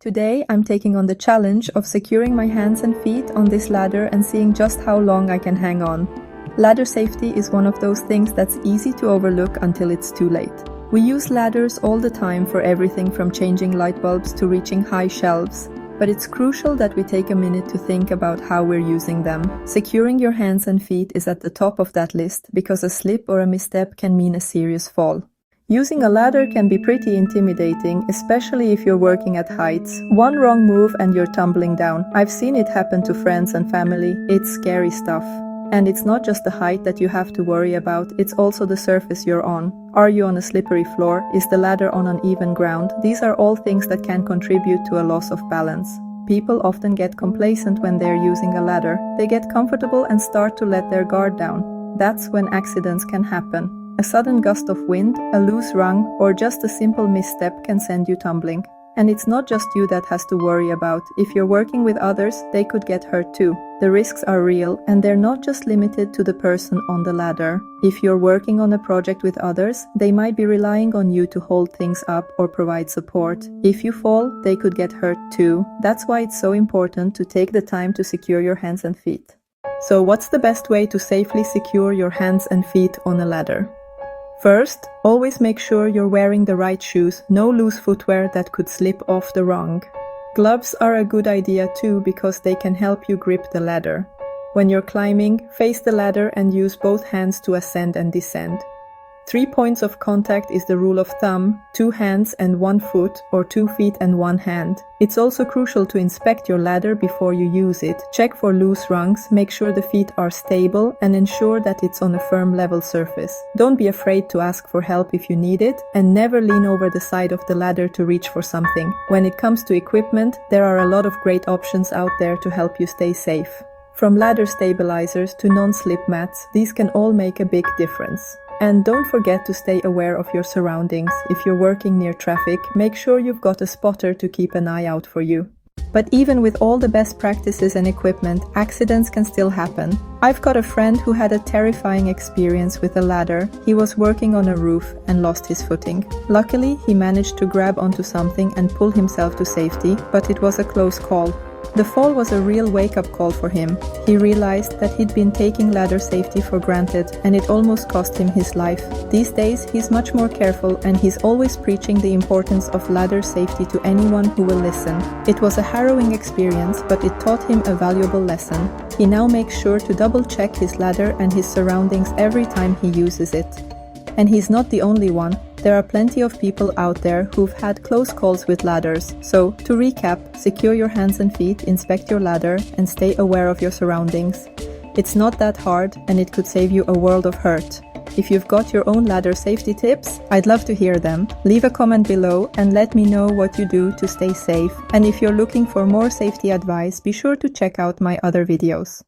Today, I'm taking on the challenge of securing my hands and feet on this ladder and seeing just how long I can hang on. Ladder safety is one of those things that's easy to overlook until it's too late. We use ladders all the time for everything from changing light bulbs to reaching high shelves, but it's crucial that we take a minute to think about how we're using them. Securing your hands and feet is at the top of that list because a slip or a misstep can mean a serious fall. Using a ladder can be pretty intimidating, especially if you're working at heights. One wrong move and you're tumbling down. I've seen it happen to friends and family. It's scary stuff. And it's not just the height that you have to worry about, it's also the surface you're on. Are you on a slippery floor? Is the ladder on uneven ground? These are all things that can contribute to a loss of balance. People often get complacent when they're using a ladder. They get comfortable and start to let their guard down. That's when accidents can happen. A sudden gust of wind, a loose rung, or just a simple misstep can send you tumbling. And it's not just you that has to worry about. If you're working with others, they could get hurt too. The risks are real, and they're not just limited to the person on the ladder. If you're working on a project with others, they might be relying on you to hold things up or provide support. If you fall, they could get hurt too. That's why it's so important to take the time to secure your hands and feet. So what's the best way to safely secure your hands and feet on a ladder? First, always make sure you're wearing the right shoes, no loose footwear that could slip off the rung. Gloves are a good idea too because they can help you grip the ladder. When you're climbing, face the ladder and use both hands to ascend and descend. 3 points of contact is the rule of thumb, 2 hands and 1 foot or 2 feet and 1 hand. It's also crucial to inspect your ladder before you use it. Check for loose rungs, make sure the feet are stable and ensure that it's on a firm level surface. Don't be afraid to ask for help if you need it and never lean over the side of the ladder to reach for something. When it comes to equipment, there are a lot of great options out there to help you stay safe. From ladder stabilizers to non-slip mats, these can all make a big difference. And don't forget to stay aware of your surroundings. If you're working near traffic, make sure you've got a spotter to keep an eye out for you. But even with all the best practices and equipment, accidents can still happen. I've got a friend who had a terrifying experience with a ladder. He was working on a roof and lost his footing. Luckily, he managed to grab onto something and pull himself to safety, but it was a close call. The fall was a real wake-up call for him. He realized that he'd been taking ladder safety for granted and it almost cost him his life. These days, he's much more careful and he's always preaching the importance of ladder safety to anyone who will listen. It was a harrowing experience, but it taught him a valuable lesson. He now makes sure to double-check his ladder and his surroundings every time he uses it. And he's not the only one. There are plenty of people out there who've had close calls with ladders. So, to recap, secure your hands and feet, inspect your ladder, and stay aware of your surroundings. It's not that hard, and it could save you a world of hurt. If you've got your own ladder safety tips, I'd love to hear them. Leave a comment below and let me know what you do to stay safe. And if you're looking for more safety advice, be sure to check out my other videos.